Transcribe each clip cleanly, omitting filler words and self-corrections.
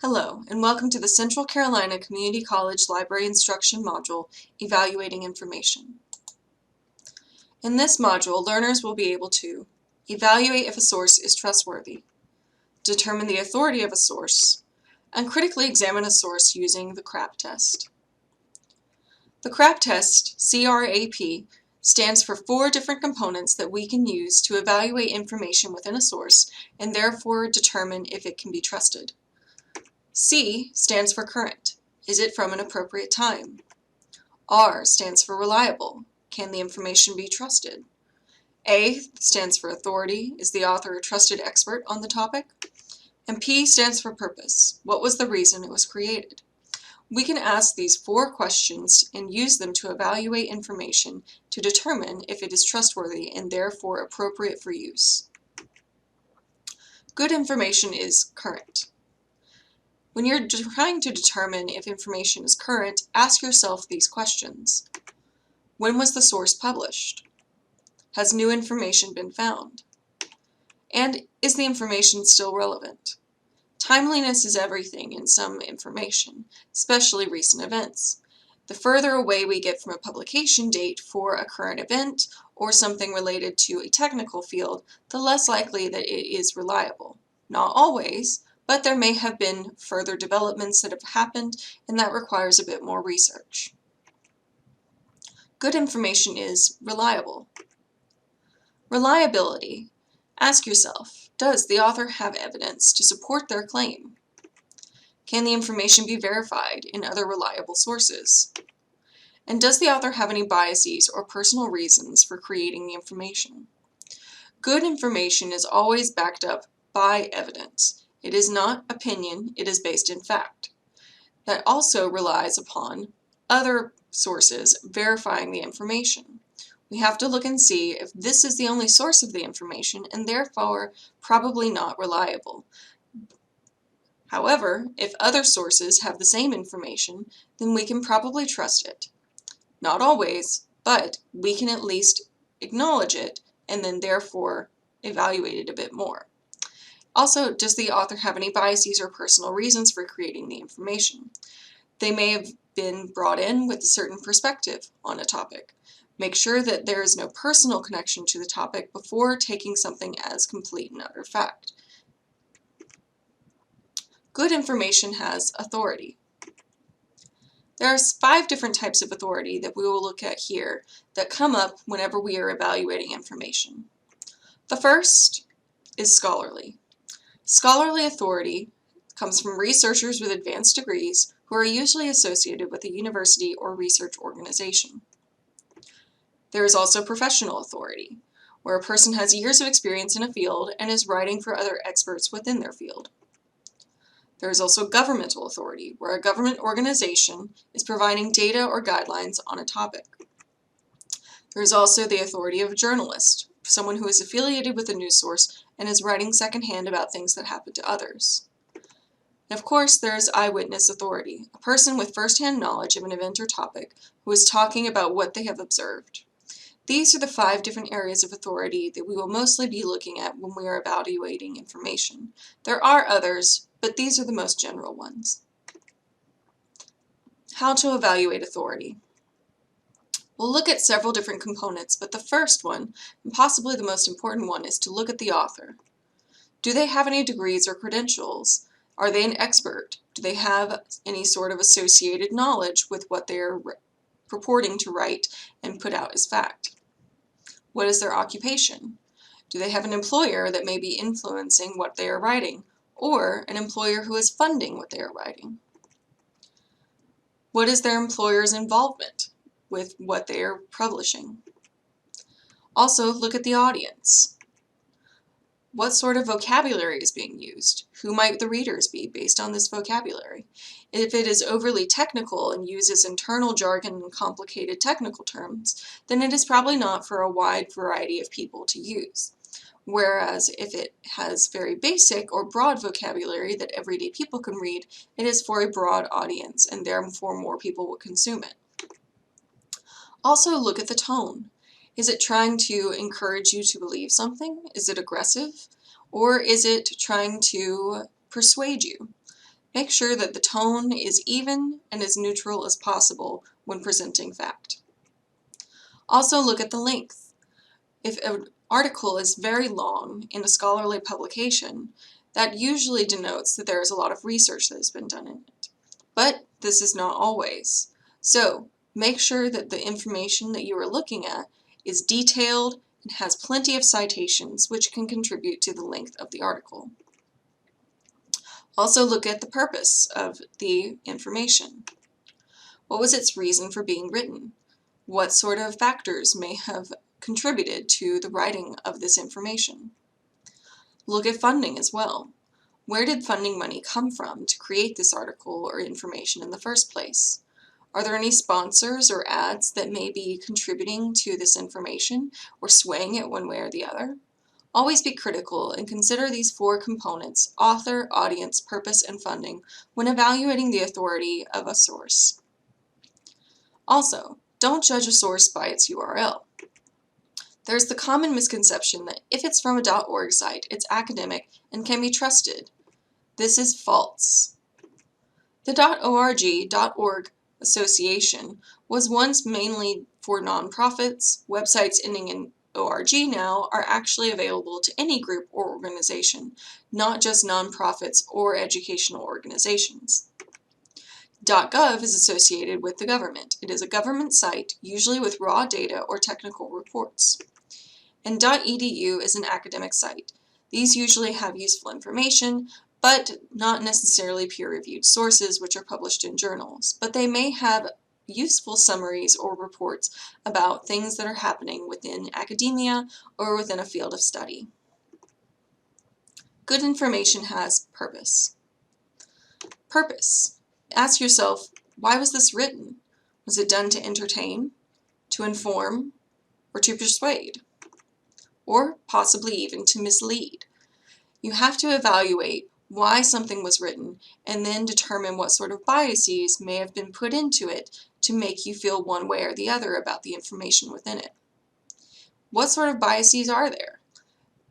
Hello, and welcome to the Central Carolina Community College Library Instruction module, Evaluating Information. In this module, learners will be able to evaluate if a source is trustworthy, determine the authority of a source, and critically examine a source using the CRAP test. The CRAP test, C-R-A-P, stands for 4 different components that we can use to evaluate information within a source and therefore determine if it can be trusted. C stands for current. Is it from an appropriate time? R stands for reliable. Can the information be trusted? A stands for authority. Is the author a trusted expert on the topic? And P stands for purpose. What was the reason it was created? We can ask these 4 questions and use them to evaluate information to determine if it is trustworthy and therefore appropriate for use. Good information is current. When you're trying to determine if information is current, ask yourself these questions. When was the source published? Has new information been found? And is the information still relevant? Timeliness is everything in some information, especially recent events. The further away we get from a publication date for a current event or something related to a technical field, the less likely that it is reliable. Not always, but there may have been further developments that have happened, and that requires a bit more research. Good information is reliable. Reliability. Ask yourself, does the author have evidence to support their claim? Can the information be verified in other reliable sources? And does the author have any biases or personal reasons for creating the information? Good information is always backed up by evidence. It is not opinion, it is based in fact. That also relies upon other sources verifying the information. We have to look and see if this is the only source of the information and therefore probably not reliable. However, if other sources have the same information, then we can probably trust it. Not always, but we can at least acknowledge it and then therefore evaluate it a bit more. Also, does the author have any biases or personal reasons for creating the information? They may have been brought in with a certain perspective on a topic. Make sure that there is no personal connection to the topic before taking something as complete and utter fact. Good information has authority. There are 5 different types of authority that we will look at here that come up whenever we are evaluating information. The first is scholarly. Scholarly authority comes from researchers with advanced degrees who are usually associated with a university or research organization. There is also professional authority, where a person has years of experience in a field and is writing for other experts within their field. There is also governmental authority, where a government organization is providing data or guidelines on a topic. There is also the authority of a journalist, someone who is affiliated with a news source and is writing secondhand about things that happen to others. And of course, there is eyewitness authority, a person with first-hand knowledge of an event or topic who is talking about what they have observed. These are the 5 different areas of authority that we will mostly be looking at when we are evaluating information. There are others, but these are the most general ones. How to evaluate authority. We'll look at several different components, but the first one, and possibly the most important one, is to look at the author. Do they have any degrees or credentials? Are they an expert? Do they have any sort of associated knowledge with what they are purporting to write and put out as fact? What is their occupation? Do they have an employer that may be influencing what they are writing, or an employer who is funding what they are writing? What is their employer's involvement with what they are publishing? Also, look at the audience. What sort of vocabulary is being used? Who might the readers be based on this vocabulary? If it is overly technical and uses internal jargon and complicated technical terms, then it is probably not for a wide variety of people to use. Whereas if it has very basic or broad vocabulary that everyday people can read, it is for a broad audience and therefore more people will consume it. Also, look at the tone. Is it trying to encourage you to believe something? Is it aggressive? Or is it trying to persuade you? Make sure that the tone is even and as neutral as possible when presenting fact. Also look at the length. If an article is very long in a scholarly publication, that usually denotes that there is a lot of research that has been done in it. But this is not always. So make sure that the information that you are looking at is detailed and has plenty of citations, which can contribute to the length of the article. Also look at the purpose of the information. What was its reason for being written? What sort of factors may have contributed to the writing of this information? Look at funding as well. Where did funding money come from to create this article or information in the first place? Are there any sponsors or ads that may be contributing to this information or swaying it one way or the other? Always be critical and consider these four components: author, audience, purpose, and funding when evaluating the authority of a source. Also, don't judge a source by its URL. There's the common misconception that if it's from a .org site, it's academic and can be trusted. This is false. The .org association was once mainly for nonprofits. Websites ending in .org now are actually available to any group or organization, not just nonprofits or educational organizations. .gov is associated with the government. It is a government site, usually with raw data or technical reports. And .edu is an academic site. These usually have useful information, but not necessarily peer-reviewed sources which are published in journals. But they may have useful summaries or reports about things that are happening within academia or within a field of study. Good information has purpose. Purpose. Ask yourself, why was this written? Was it done to entertain, to inform, or to persuade? Or possibly even to mislead? You have to evaluate why something was written and then determine what sort of biases may have been put into it to make you feel one way or the other about the information within it. What sort of biases are there?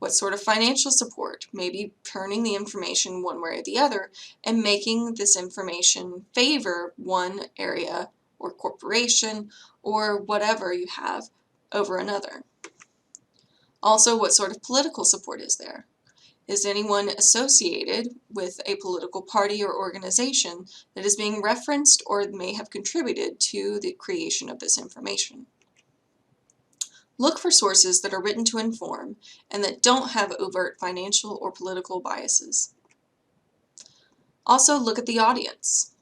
What sort of financial support may be turning the information one way or the other and making this information favor one area or corporation or whatever you have over another? Also, what sort of political support is there? Is anyone associated with a political party or organization that is being referenced or may have contributed to the creation of this information? Look for sources that are written to inform and that don't have overt financial or political biases. Also, look at the audience.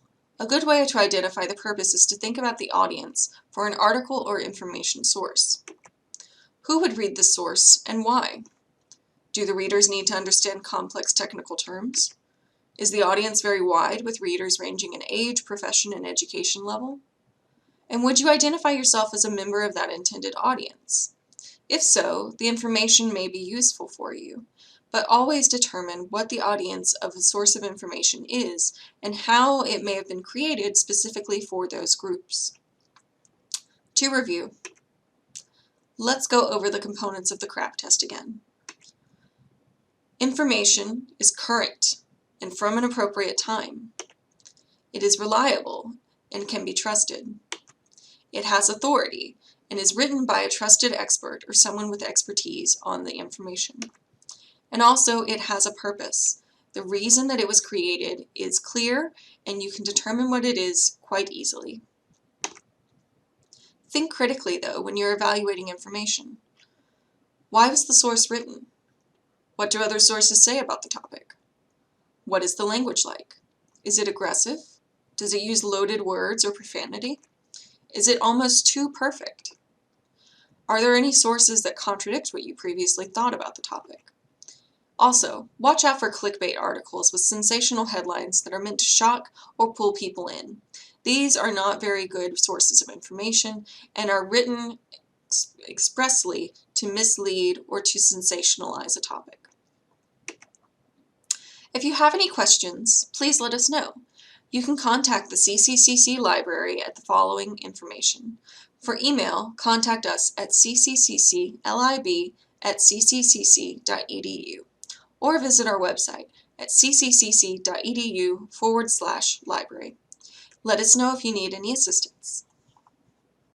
A good way to identify the purpose is to think about the audience for an article or information source. Who would read this source and why? Do the readers need to understand complex technical terms? Is the audience very wide with readers ranging in age, profession, and education level? And would you identify yourself as a member of that intended audience? If so, the information may be useful for you, but always determine what the audience of a source of information is and how it may have been created specifically for those groups. To review, let's go over the components of the CRAP test again. Information is current and from an appropriate time. It is reliable and can be trusted. It has authority and is written by a trusted expert or someone with expertise on the information. And also, it has a purpose. The reason that it was created is clear and you can determine what it is quite easily. Think critically, though, when you're evaluating information. Why was the source written? What do other sources say about the topic? What is the language like? Is it aggressive? Does it use loaded words or profanity? Is it almost too perfect? Are there any sources that contradict what you previously thought about the topic? Also, watch out for clickbait articles with sensational headlines that are meant to shock or pull people in. These are not very good sources of information and are written expressly to mislead or to sensationalize a topic. If you have any questions, please let us know. You can contact the CCCC library at the following information. For email, contact us at ccccclib@cccc.edu or visit our website at cccc.edu/library. Let us know if you need any assistance.